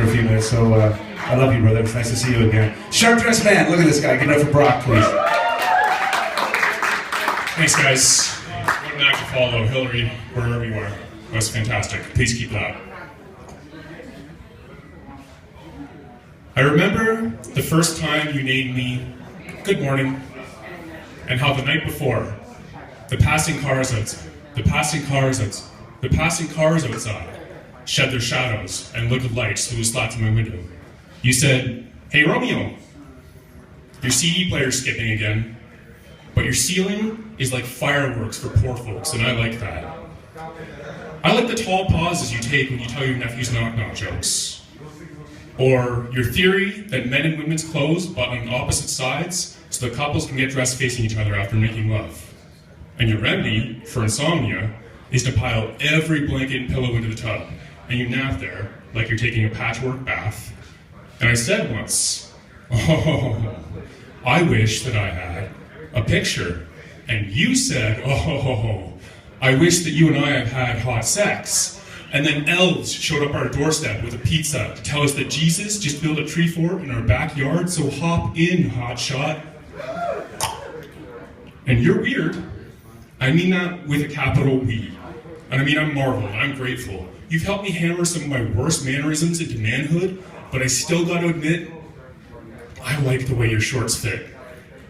a few minutes, so I love you, brother. It's nice to see you again. Sharp Dressed Man, look at this guy. Give it up for Brock, please. Thanks, guys. What an act to follow. Hillary, wherever you are. That was fantastic. Please keep it up. I remember the first time you named me Good Morning, and how the night before, the passing cars outside shed their shadows and looked at lights through the slats in my window. You said, "Hey Romeo, your CD player's skipping again, but your ceiling is like fireworks for poor folks, and I like that. I like the tall pauses you take when you tell your nephew's knock-knock jokes. Or your theory that men and women's clothes button on opposite sides so the couples can get dressed facing each other after making love. And your remedy for insomnia is to pile every blanket and pillow into the tub, and you nap there like you're taking a patchwork bath. And I said once, oh, I wish that I had a picture. And you said, oh, I wish that you and I had had hot sex. And then elves showed up our doorstep with a pizza to tell us that Jesus just built a tree fort in our backyard, so hop in, hotshot. And you're weird. I mean that with a capital W. And I mean, I'm marveled, I'm grateful. You've helped me hammer some of my worst mannerisms into manhood, but I still gotta admit, I like the way your shorts fit.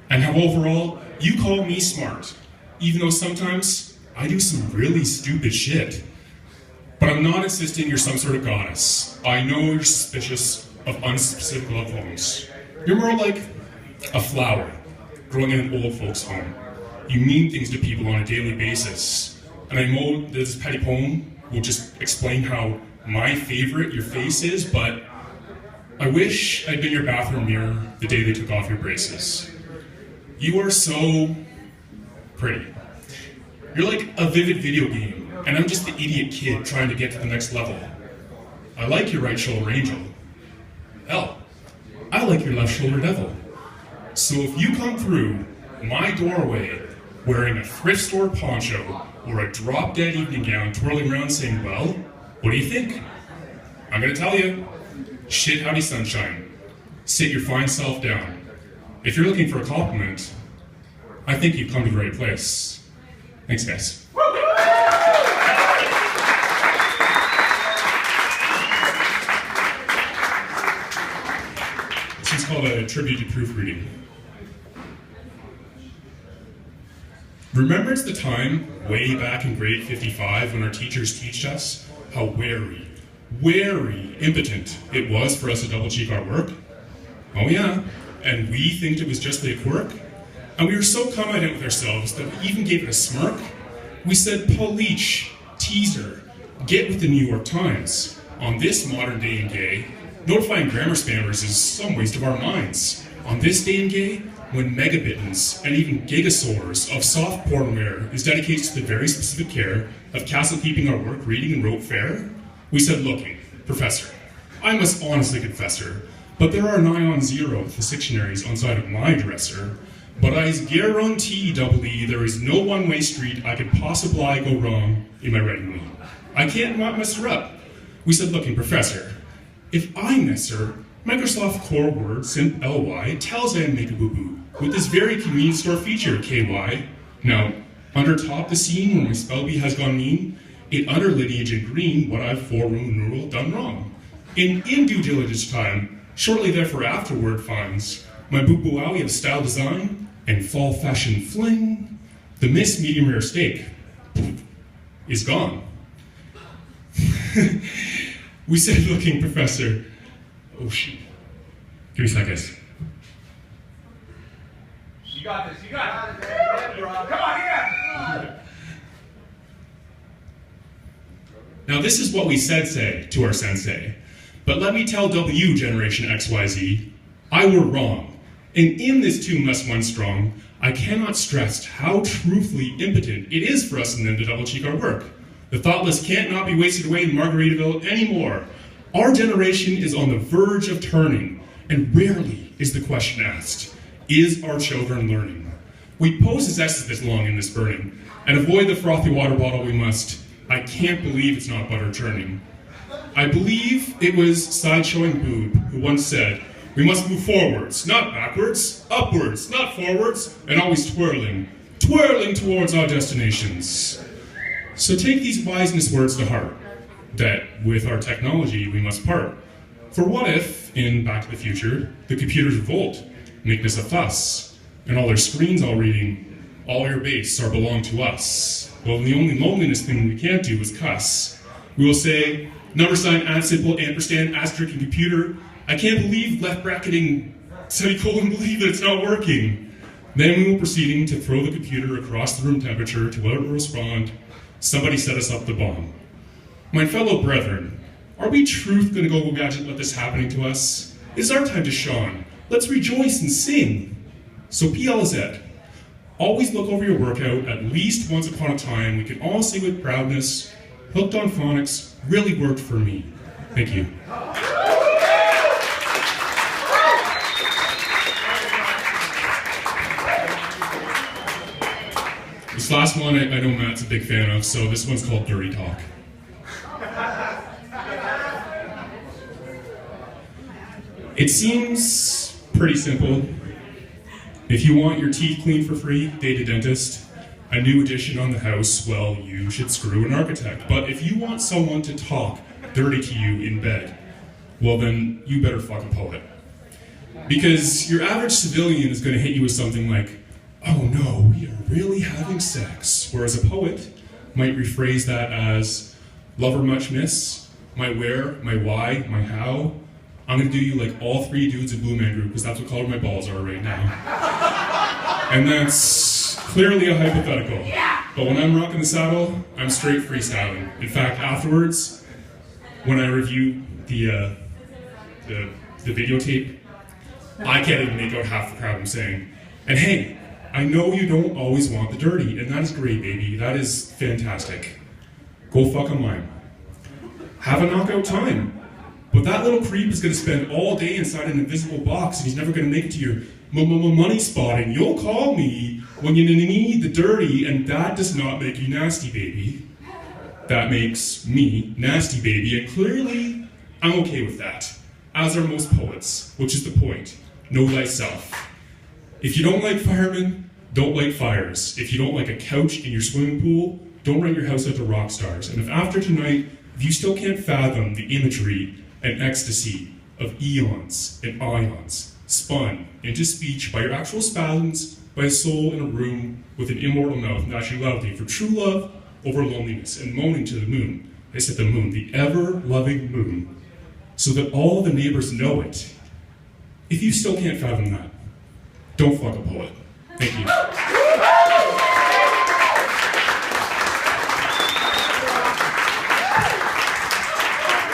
And how overall, you call me smart, even though sometimes I do some really stupid shit. But I'm not insisting you're some sort of goddess. I know you're suspicious of unspecific love poems. You're more like a flower growing in an old folks' home. You mean things to people on a daily basis. And I know this petty poem will just explain how my favorite your face is, but I wish I'd been your bathroom mirror the day they took off your braces. You are so pretty. You're like a vivid video game, and I'm just the idiot kid trying to get to the next level. I like your right shoulder angel. Hell, I like your left shoulder devil. So if you come through my doorway wearing a thrift store poncho or a drop-dead evening gown twirling around saying, well, what do you think? I'm gonna tell you, shit howdy sunshine. Sit your fine self down. If you're looking for a compliment, I think you've come to the right place. Thanks, guys. This is called a tribute to proofreading. Remember the time way back in grade 55 when our teachers taught us how wary impotent it was for us to double check our work? Oh yeah, and we think it was just a quirk? And we were so confident with ourselves that we even gave it a smirk. We said, Polish, teaser, get with the New York Times. On this modern day and gay, notifying grammar spammers is some waste of our minds. On this day and gay, when megabitons and even gigasaurs of soft pornware is dedicated to the very specific care of castle keeping our work, reading, and wrote fair, we said, looking, Professor, I must honestly confess her, but there are nigh on zero the dictionaries on side of my dresser. But I guarantee doubly there is no one-way street I could possibly go wrong in my writing room. I can't not mess her up. We said, looking, Professor, if I mess her, Microsoft Core Word Simp LY tells I make a boo-boo with this very convenience store feature, KY. Now, under top the scene where my spell bee has gone mean, it under lineage in green what I've four-room neural done wrong. In due diligence time, shortly therefore afterward finds my boo-boo-owie of style design and fall fashion fling, the Miss Medium Rare Steak is gone. We said, looking, Professor, oh shit, give me seconds. You got this, Come on, here! Now this is what we say to our sensei, but let me tell W Generation XYZ, I were wrong. And in this 2 + 1 strong, I cannot stress how truthfully impotent it is for us and them to double cheek our work. The thoughtless can't not be wasted away in Margaritaville anymore. Our generation is on the verge of turning, and rarely is the question asked, is our children learning? We possess this long in this burning, and avoid the frothy water bottle we must. I can't believe it's not butter churning. I believe it was Sideshowing Boob who once said, "We must move forwards, not backwards, upwards, not forwards, and always twirling towards our destinations." So take these wiseness words to heart, that with our technology we must part. For what if, in Back to the Future, the computers revolt, making us a fuss, and all their screens all reading, "All your base are belong to us." Well, the only loneliness thing we can't do is cuss. We will say, number sign, add symbol, ampersand, asterisk, and computer. I can't believe left bracketing, semicolon, believe that it's not working. Then we will proceeding to throw the computer across the room temperature to whatever will respond. Somebody set us up the bomb. My fellow brethren, are we truth gonna go gadget let this happening to us? It's our time to shine. Let's rejoice and sing. So PLZ, always look over your workout at least once upon a time. We can all say with proudness, Hooked on Phonics really worked for me. Thank you. This last one I know Matt's a big fan of, so this one's called Dirty Talk. It seems pretty simple. If you want your teeth cleaned for free, date a dentist. A new addition on the house, well, you should screw an architect. But if you want someone to talk dirty to you in bed, well then, you better fuck a poet. Because your average civilian is gonna hit you with something like, "Oh no, we are really having sex." Whereas a poet might rephrase that as, "Love her much miss, my where, my why, my how. I'm gonna do you like all three dudes in Blue Man Group, because that's what color my balls are right now." And that's clearly a hypothetical. But when I'm rocking the saddle, I'm straight freestyling. In fact, afterwards, when I review the videotape, I can't even make out half the crowd I'm saying. And hey, I know you don't always want the dirty, and that is great, baby. That is fantastic. Go fuck a mime. Have a knockout time. But that little creep is gonna spend all day inside an invisible box, and he's never gonna make it to your money spotting. You'll call me when you need the dirty, and that does not make you nasty, baby. That makes me nasty, baby, and clearly I'm okay with that. As are most poets, which is the point. Know thyself. If you don't like firemen, don't light fires. If you don't like a couch in your swimming pool, don't rent your house out to rock stars. And if after tonight, if you still can't fathom the imagery and ecstasy of eons and ions spun into speech by your actual spasms, by a soul in a room with an immortal mouth, naturality for true love over loneliness, and moaning to the moon. I said the moon, the ever-loving moon, so that all the neighbors know it. If you still can't fathom that, don't fuck a poet. Thank you.